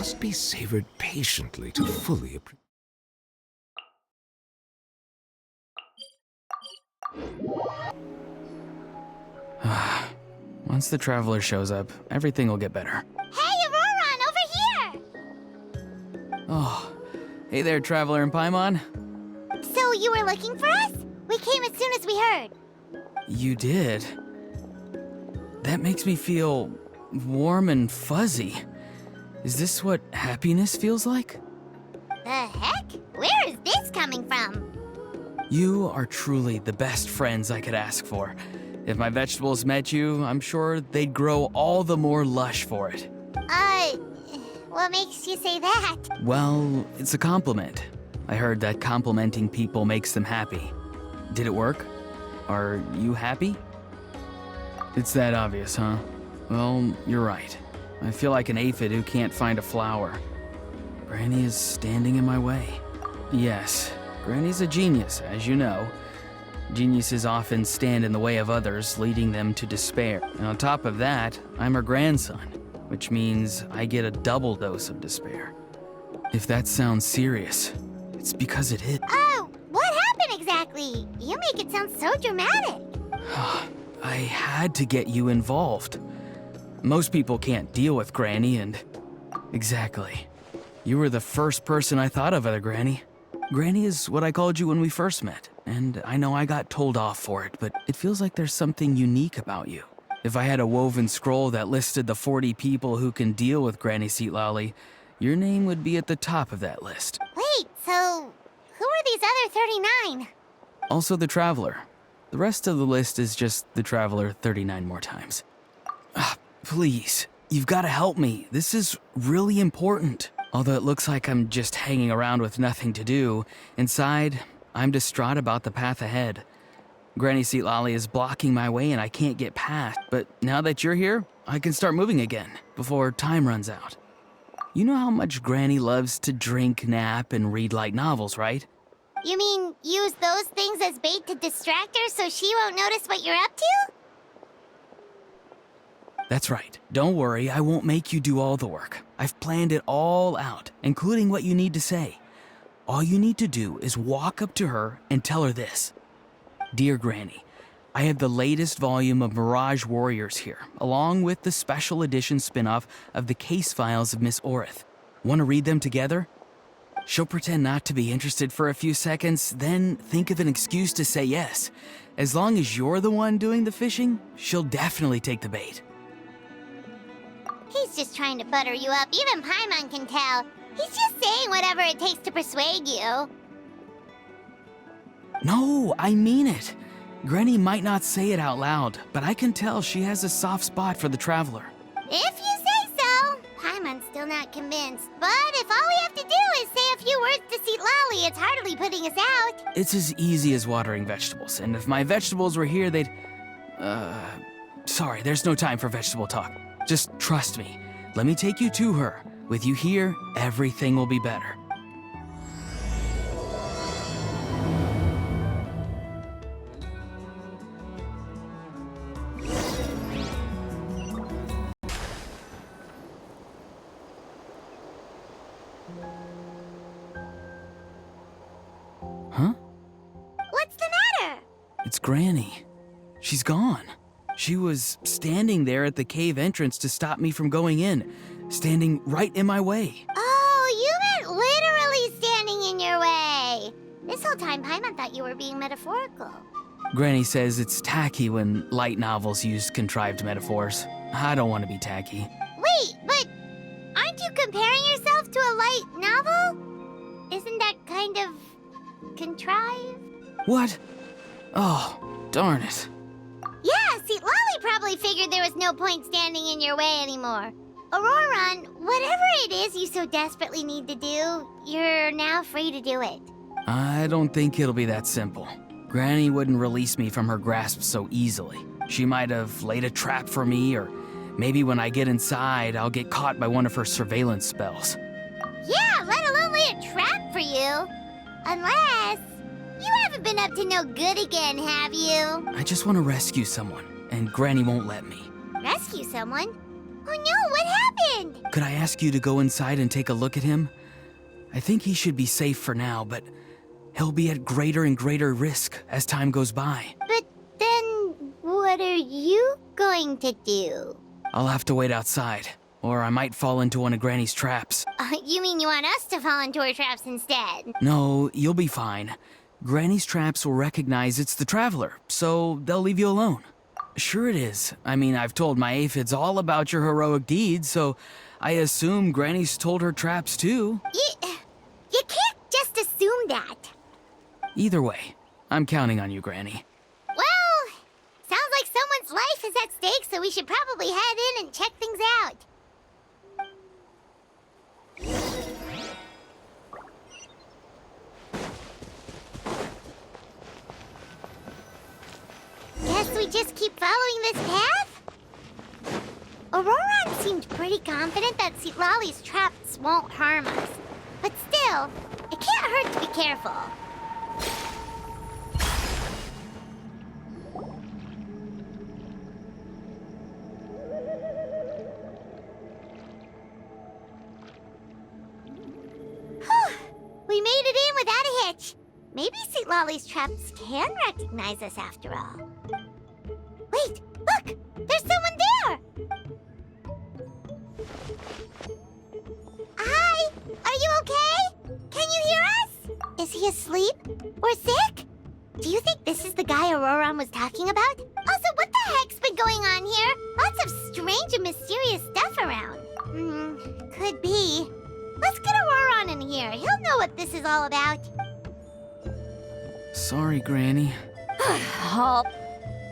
must be savored patiently to fully appreciate. Once the traveler shows up, everything will get better. Hey, Auroron, over here! Oh, hey there, traveler in Paimon. So you were looking for us? We came as soon as we heard. You did? That makes me feel warm and fuzzy. Is this what happiness feels like? The heck? Where is this coming from? You are truly the best friends I could ask for. If my vegetables met you, I'm sure they'd grow all the more lush for it. What makes you say that? Well, it's a compliment. I heard that complimenting people makes them happy. Did it work? Are you happy? It's that obvious, huh? Well, you're right. I feel like an aphid who can't find a flower. Granny is standing in my way. Yes, Granny's a genius, as you know. Geniuses often stand in the way of others, leading them to despair. And on top of that, I'm her grandson, which means I get a double dose of despair. If that sounds serious, it's because it is. Oh, what happened exactly? You make it sound so dramatic. I had to get you involved. Most people can't deal with Granny and... Exactly. You were the first person I thought of, other Granny. Granny is what I called you when we first met, and I know I got told off for it, but it feels like there's something unique about you. If I had a woven scroll that listed the 40 people who can deal with Granny Seatlolly, your name would be at the top of that list. Wait, so who are these other 39? Also the Traveler. The rest of the list is just the Traveler 39 more times. Please, you've got to help me. This is really important. Although it looks like I'm just hanging around with nothing to do, inside, I'm distraught about the path ahead. Granny Seatlolly is blocking my way and I can't get past, but now that you're here, I can start moving again, before time runs out. You know how much Granny loves to drink, nap, and read light novels, right? You mean use those things as bait to distract her so she won't notice what you're up to? That's right. Don't worry, I won't make you do all the work. I've planned it all out, including what you need to say. All you need to do is walk up to her and tell her this. Dear Granny, I have the latest volume of Mirage Warriors here, along with the special edition spin-off of the case files of Miss Orith. Want to read them together? She'll pretend not to be interested for a few seconds, then think of an excuse to say yes. As long as you're the one doing the fishing, she'll definitely take the bait. He's just trying to butter you up. Even Paimon can tell. He's just saying whatever it takes to persuade you. No, I mean it. Granny might not say it out loud, but I can tell she has a soft spot for the Traveler. If you say so. Paimon's still not convinced. But if all we have to do is say a few words to Seatlolly, it's hardly putting us out. It's as easy as watering vegetables, and if my vegetables were here, they'd... Sorry, there's no time for vegetable talk. Just trust me. Let me take you to her. With you here, everything will be better. Huh? What's the matter? It's Granny. She's gone. She was standing there at the cave entrance to stop me from going in, standing right in my way. Oh, you meant literally standing in your way. This whole time, Paimon thought you were being metaphorical. Granny says it's tacky when light novels use contrived metaphors. I don't want to be tacky. Wait, but aren't you comparing yourself to a light novel? Isn't that kind of contrived? What? Oh, darn it. Yeah, Seatlolly probably figured there was no point standing in your way anymore. Auroron, whatever it is you so desperately need to do, you're now free to do it. I don't think it'll be that simple. Granny wouldn't release me from her grasp so easily. She might have laid a trap for me, or maybe when I get inside, I'll get caught by one of her surveillance spells. Yeah, let alone lay a trap for you. Unless... you haven't been up to no good again, have you? I just want to rescue someone, and Granny won't let me. Rescue someone? Oh no, what happened? Could I ask you to go inside and take a look at him? I think he should be safe for now, but he'll be at greater and greater risk as time goes by. But then, what are you going to do? I'll have to wait outside, or I might fall into one of Granny's traps. You mean you want us to fall into her traps instead? No, you'll be fine. Granny's traps will recognize it's the traveler, so they'll leave you alone. Sure it is. I mean, I've told my aphids all about your heroic deeds, so I assume Granny's told her traps too. You can't just assume that. Either way, I'm counting on you, Granny. Well, sounds like someone's life is at stake, so we should probably head in and check things out. Guess we just keep following this path? Auroran seemed pretty confident that Lolly's traps won't harm us. But still, it can't hurt to be careful. Whew, we made it in without a hitch. Maybe St. Lolly's traps can recognize us after all. Wait, look! There's someone there! Hi! Are you okay? Can you hear us? Is he asleep? Or sick? Do you think this is the guy Auroran was talking about? Also, what the heck's been going on here? Lots of strange and mysterious stuff around. Could be. Let's get Auroran in here. He'll know what this is all about. Sorry, Granny. Oh,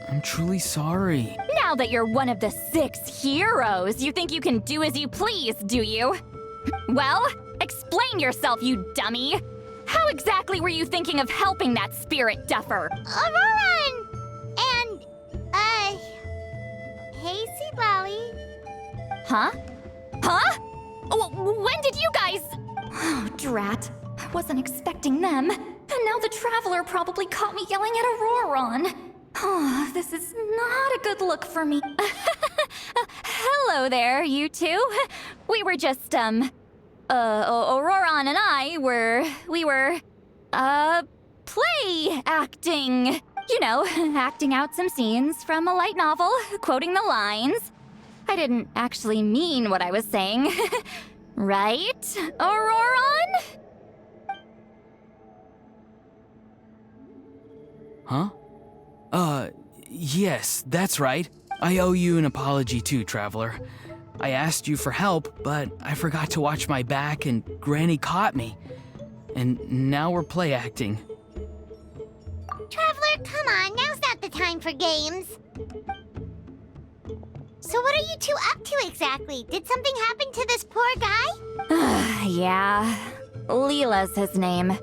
I'm truly sorry. now that you're one of the 6 heroes, you think you can do as you please, do you? Well, explain yourself, you dummy! How exactly were you thinking of helping that spirit duffer? Auroran! And, hey, Seed Lolly. Huh? Huh? When did you guys... Oh, drat. I wasn't expecting them. And now the Traveler probably caught me yelling at Auroran. Oh, this is not a good look for me. Hello there, you two. We were just, Auroran and I we were play acting. You know, acting out some scenes from a light novel, quoting the lines. I didn't actually mean what I was saying. Right, Auroran? Huh? Yes, that's right. I owe you an apology too, Traveler. I asked you for help, but I forgot to watch my back and Granny caught me. And now we're play acting. Traveler, come on, now's not the time for games. So what are you two up to exactly? Did something happen to this poor guy? Yeah, Leela's his name.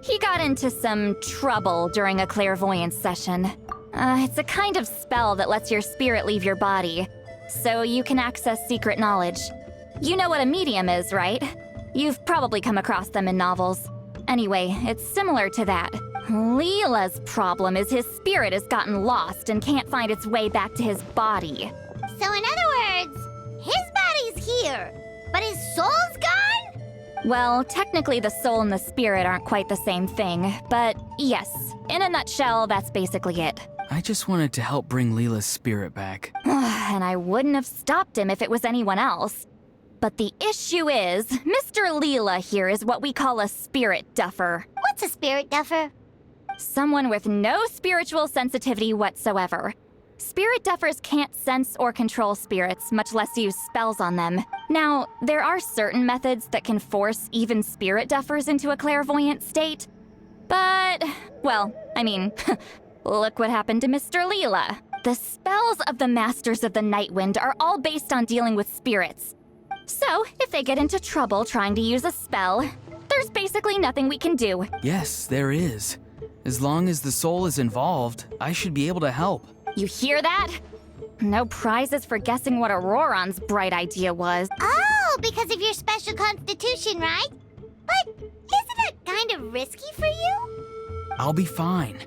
He got into some trouble during a clairvoyance session. It's a kind of spell that lets your spirit leave your body, so you can access secret knowledge. You know what a medium is, right? You've probably come across them in novels. Anyway, it's similar to that. Leela's problem is his spirit has gotten lost and can't find its way back to his body. So in other words, his body's here, but his soul's gone? Well, technically the soul and the spirit aren't quite the same thing, but yes, in a nutshell, that's basically it. I just wanted to help bring Leela's spirit back. And I wouldn't have stopped him if it was anyone else. But the issue is, Mr. Leela here is what we call a spirit duffer. What's a spirit duffer? Someone with no spiritual sensitivity whatsoever. Spirit duffers can't sense or control spirits, much less use spells on them. Now, there are certain methods that can force even spirit duffers into a clairvoyant state. But, well, I mean, look what happened to Mr. Leela. The spells of the Masters of the Nightwind are all based on dealing with spirits. So, if they get into trouble trying to use a spell, there's basically nothing we can do. Yes, there is. As long as the soul is involved, I should be able to help. You hear that? No prizes for guessing what Auroran's bright idea was. Oh, because of your special constitution, right? But isn't it kind of risky for you? I'll be fine.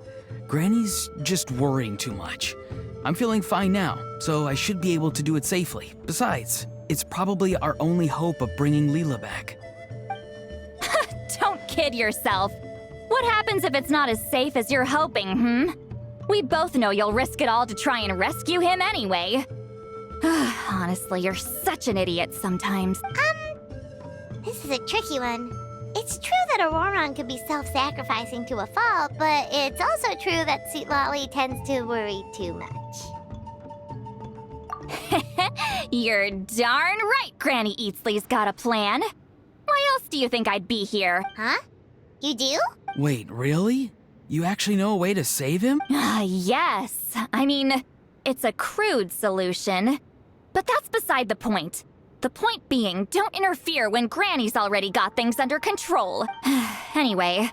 Granny's just worrying too much. I'm feeling fine now, so I should be able to do it safely. Besides, it's probably our only hope of bringing Leela back. Don't kid yourself. What happens if it's not as safe as you're hoping, We both know you'll risk it all to try and rescue him anyway. Honestly, you're such an idiot sometimes. This is a tricky one. It's true that Auroron could be self-sacrificing to a fault, but it's also true that Sweet Lolly tends to worry too much. You're darn right Granny Eatsley's got a plan. Why else do you think I'd be here? Huh? You do? Wait, really? You actually know a way to save him? Yes. I mean, it's a crude solution. But that's beside the point. The point being, don't interfere when Granny's already got things under control. Anyway,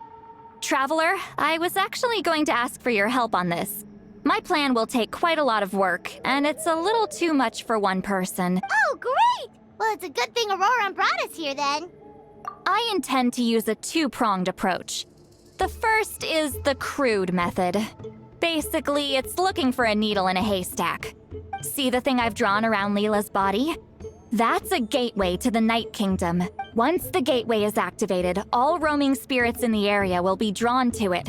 Traveler, I was actually going to ask for your help on this. My plan will take quite a lot of work, and it's a little too much for one person. Oh, great! Well, it's a good thing Auroron brought us here then. I intend to use a two-pronged approach. The first is the crude method. Basically, it's looking for a needle in a haystack. See the thing I've drawn around Leela's body? That's a gateway to the Night Kingdom. Once the gateway is activated, all roaming spirits in the area will be drawn to it.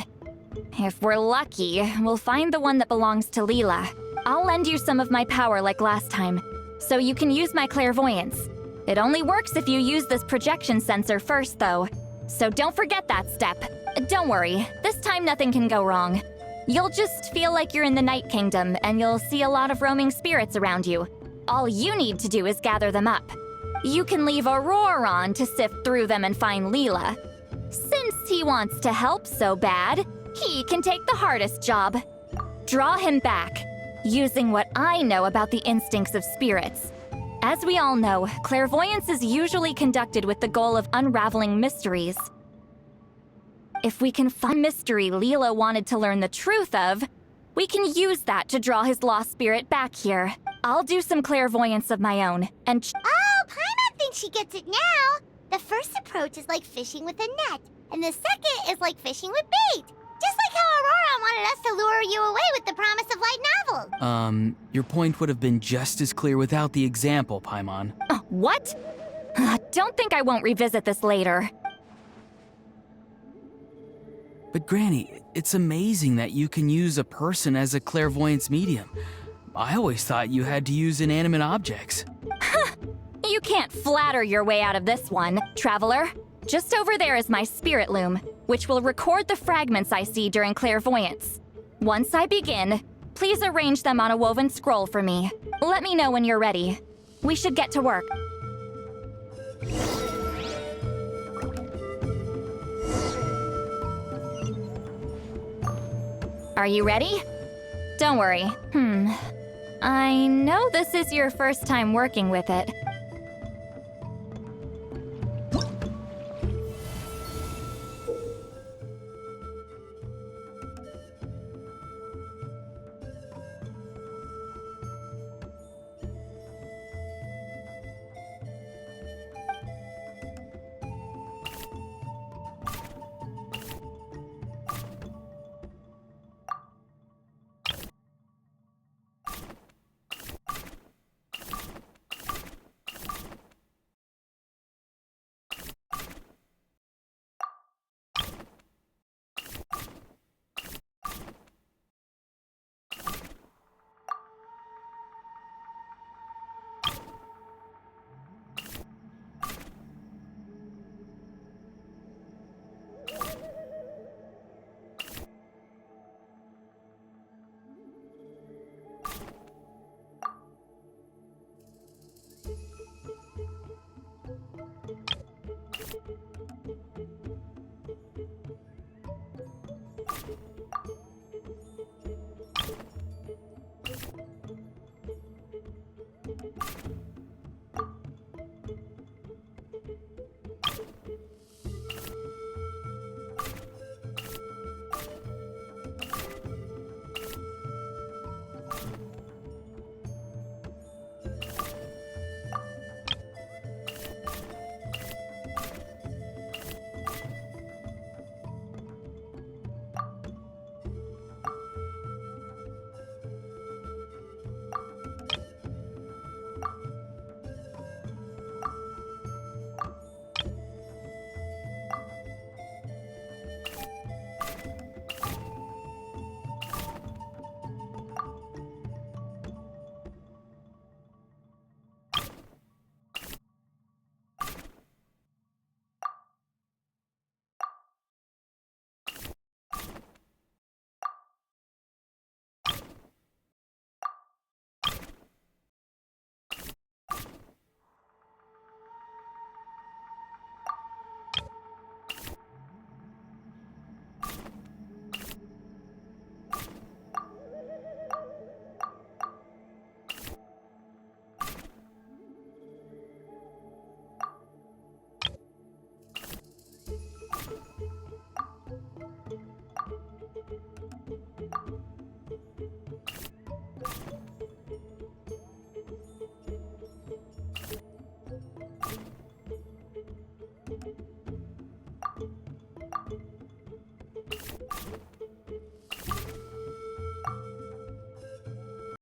If we're lucky, we'll find the one that belongs to Leela. I'll lend you some of my power like last time, so you can use my clairvoyance. It only works if you use this projection sensor first, though. So don't forget that step. Don't worry, this time nothing can go wrong. You'll just feel like you're in the Night Kingdom, and you'll see a lot of roaming spirits around you. All you need to do is gather them up. You can leave Auroron to sift through them and find Leela. Since he wants to help so bad, he can take the hardest job. Draw him back, using what I know about the instincts of spirits. As we all know, clairvoyance is usually conducted with the goal of unraveling mysteries. If we can find a mystery Leela wanted to learn the truth of, we can use that to draw his lost spirit back here. I'll do some clairvoyance of my own, and Oh, Paimon thinks she gets it now. The first approach is like fishing with a net, and the second is like fishing with bait. Just like how Auroron wanted us to lure you away with the promise of light novels. Your point would have been just as clear without the example, Paimon. What? Don't think I won't revisit this later. But Granny, it's amazing that you can use a person as a clairvoyance medium. I always thought you had to use inanimate objects. You can't flatter your way out of this one, Traveler. Just over there is my spirit loom, which will record the fragments I see during clairvoyance. Once I begin, please arrange them on a woven scroll for me. Let me know when you're ready. We should get to work. Are you ready? Don't worry. I know this is your first time working with it,